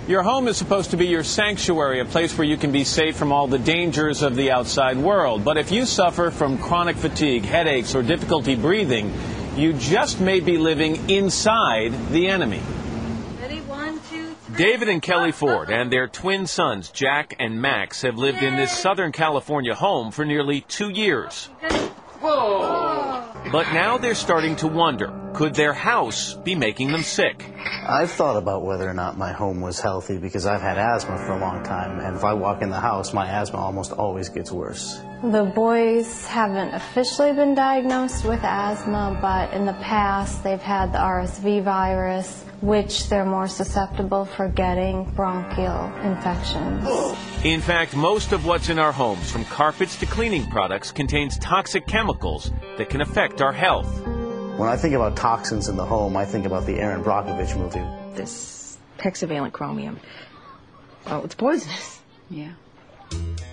Your home is supposed to be your sanctuary, a place where you can be safe from all the dangers of the outside world. But if you suffer from chronic fatigue, headaches, or difficulty breathing, you just may be living inside the enemy. Ready? 1, 2, 3. David and Kelly Ford and their twin sons, Jack and Max, have lived in this Southern California home for nearly 2 years. Whoa! But now they're starting to wonder, could their house be making them sick? I've thought about whether or not my home was healthy because I've had asthma for a long time, and if I walk in the house, my asthma almost always gets worse. The boys haven't officially been diagnosed with asthma, but in the past they've had the RSV virus, which they're more susceptible for getting bronchial infections. In fact, most of what's in our homes, from carpets to cleaning products, contains toxic chemicals that can affect our health. When I think about toxins in the home, I think about the Aaron Brockovich movie. This hexavalent chromium, oh, it's poisonous. Yeah.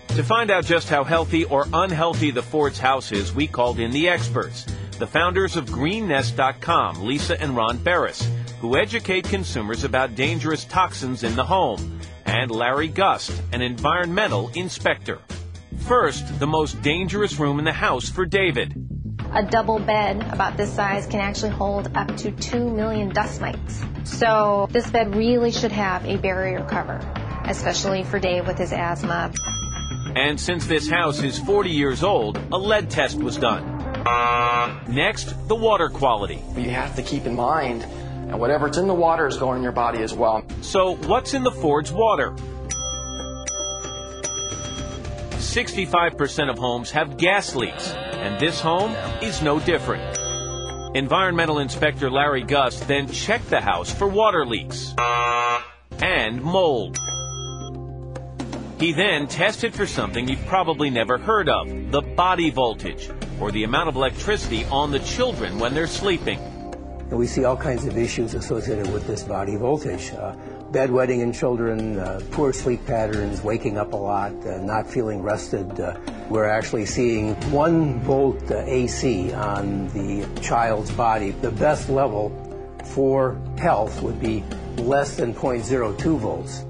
To find out just how healthy or unhealthy the Ford's house is, we called in the experts, the founders of GreenNest.com, Lisa and Ron Barris, who educate consumers about dangerous toxins in the home, and Larry Gust, an environmental inspector. First, the most dangerous room in the house for David. A double bed about this size can actually hold up to 2 million dust mites. So this bed really should have a barrier cover, especially for Dave with his asthma. And since this house is 40 years old, a lead test was done. Next, the water quality. You have to keep in mind, and whatever's in the water is going in your body as well. So what's in the Ford's water? 65% of homes have gas leaks, and this home is no different. Environmental inspector Larry Gust then checked the house for water leaks and mold. He then tested for something you've probably never heard of, the body voltage, or the amount of electricity on the children when they're sleeping. And we see all kinds of issues associated with this body voltage. Bedwetting in children, poor sleep patterns, waking up a lot, not feeling rested. We're actually seeing 1 volt AC on the child's body. The best level for health would be less than 0.02 volts.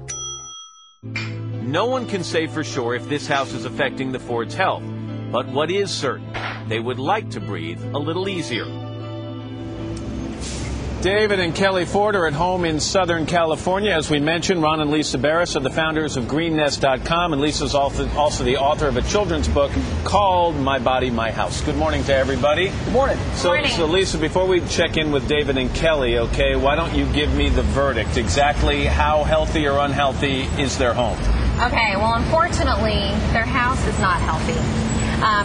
No one can say for sure if this house is affecting the Ford's health, but what is certain, they would like to breathe a little easier. David and Kelly Ford are at home in Southern California. As we mentioned, Ron and Lisa Barris are the founders of GreenNest.com, and Lisa's also the author of a children's book called My Body, My House. Good morning to everybody. Good morning. So Lisa, before we check in with David and Kelly, okay, why don't you give me the verdict? Exactly how healthy or unhealthy is their home? Okay, well, unfortunately, their house is not healthy.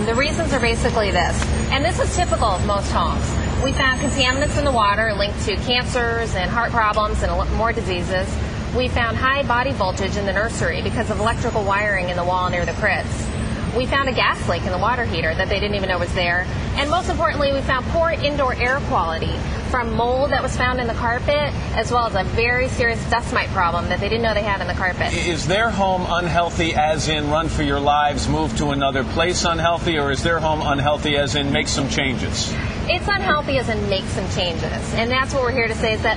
The reasons are basically this, and this is typical of most homes. We found contaminants in the water linked to cancers and heart problems and more diseases. We found high body voltage in the nursery because of electrical wiring in the wall near the cribs. We found a gas leak in the water heater that they didn't even know was there. And most importantly, we found poor indoor air quality from mold that was found in the carpet, as well as a very serious dust mite problem that they didn't know they had in the carpet. Is their home unhealthy as in run for your lives, move to another place unhealthy, or is their home unhealthy as in make some changes? It's unhealthy as in make some changes. And that's what we're here to say is that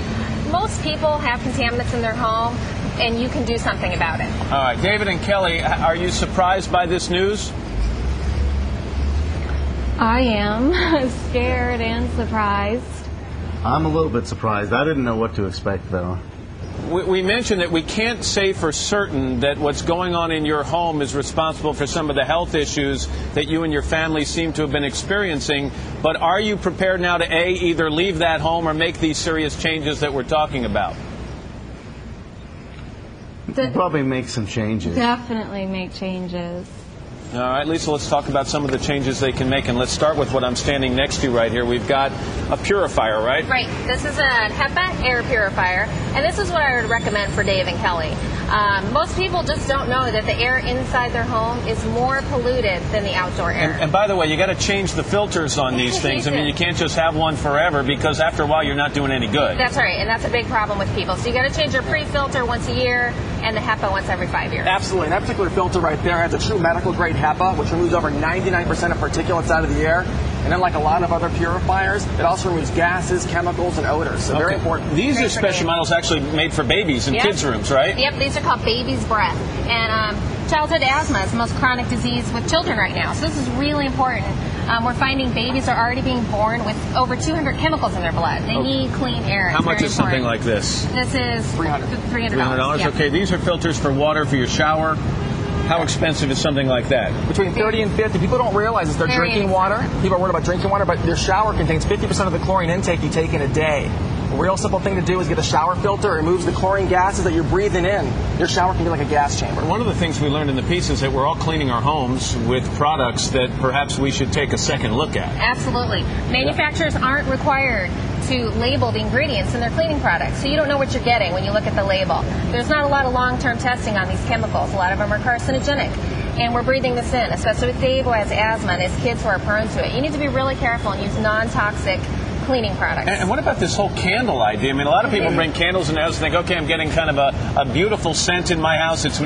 most people have contaminants in their home, and you can do something about it. All right, David and Kelly, are you surprised by this news? I am scared and surprised. I'm a little bit surprised. I didn't know what to expect, though. We mentioned that we can't say for certain that what's going on in your home is responsible for some of the health issues that you and your family seem to have been experiencing, but are you prepared now to, A, either leave that home or make these serious changes that we're talking about? Probably make some changes. Definitely make changes. All right, Lisa, let's talk about some of the changes they can make, and let's start with what I'm standing next to right here. We've got a purifier, right? Right. This is a HEPA air purifier, and this is what I would recommend for Dave and Kelly. Most people just don't know that the air inside their home is more polluted than the outdoor air. And by the way, you got to change the filters on these things. I mean, you can't just have one forever because after a while you're not doing any good. That's right, and that's a big problem with people. So you got to change your pre-filter once a year and the HEPA once every 5 years. Absolutely. And that particular filter right there has a true medical grade HEPA, which removes over 99% of particulates out of the air. And unlike a lot of other purifiers, it also removes gases, chemicals, and odors. So very important. These are special models actually made for babies in kids' rooms, right? Yep, these are called baby's breath. And childhood asthma is the most chronic disease with children right now. So this is really important. We're finding babies are already being born with over 200 chemicals in their blood. They need clean air. How much is something like this? This is $300. Yep. Okay, these are filters for water for your shower. How expensive is something like that? Between $30 and $50. People don't realize this. They're drinking water. People are worried about drinking water, but your shower contains 50% of the chlorine intake you take in a day. A real simple thing to do is get a shower filter. It removes the chlorine gases that you're breathing in. Your shower can be like a gas chamber. One of the things we learned in the piece is that we're all cleaning our homes with products that perhaps we should take a second look at. Absolutely. Manufacturers aren't required to label the ingredients in their cleaning products, so you don't know what you're getting when you look at the label. There's not a lot of long-term testing on these chemicals. A lot of them are carcinogenic. And we're breathing this in, especially with Dave who has asthma and his kids who are prone to it. You need to be really careful and use non-toxic cleaning products. And what about this whole candle idea? I mean, a lot of people bring candles in the house and think, okay, I'm getting kind of a beautiful scent in my house. It's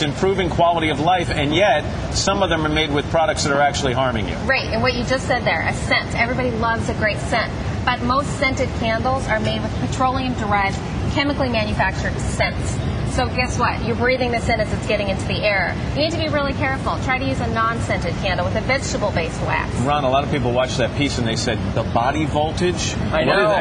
improving quality of life, and yet some of them are made with products that are actually harming you. Right, and what you just said there, a scent. Everybody loves a great scent. But most scented candles are made with petroleum-derived, chemically manufactured scents. So guess what? You're breathing this in as it's getting into the air. You need to be really careful. Try to use a non-scented candle with a vegetable-based wax. Ron, a lot of people watched that piece and they said, the body voltage? I know.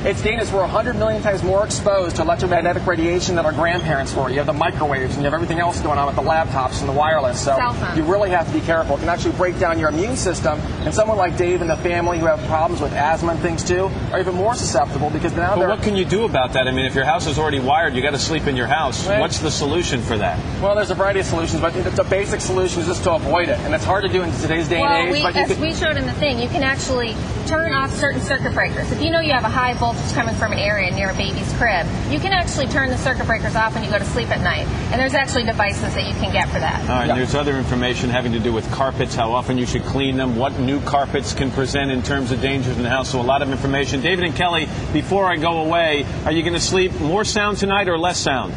It's dangerous. We're 100 million times more exposed to electromagnetic radiation than our grandparents were. You have the microwaves and you have everything else going on with the laptops and the wireless. So you really have to be careful. It can actually break down your immune system. And someone like Dave and the family who have problems with asthma and things too are even more susceptible because now But what can you do about that? I mean, if your house is already wired, you got to sleep in your house. Right. What's the solution for that? Well, there's a variety of solutions, but the basic solution is just to avoid it. And it's hard to do in today's day and age. As we showed in the thing, you can actually turn off certain circuit breakers. If you know you have a high voltage coming from an area near a baby's crib, you can actually turn the circuit breakers off when you go to sleep at night. And there's actually devices that you can get for that. All right, and there's other information having to do with carpets, how often you should clean them, what new carpets can present in terms of dangers in the house. So a lot of information. David and Kelly, before I go away, are you going to sleep more sound tonight or less sound?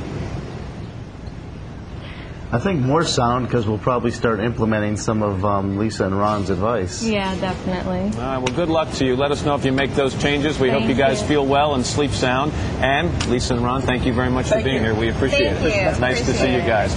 I think more sound because we'll probably start implementing some of Lisa and Ron's advice. Yeah, definitely. All right, well, good luck to you. Let us know if you make those changes. We hope you guys feel well and sleep sound. And Lisa and Ron, thank you very much for being here. We appreciate it. It's nice to see you guys.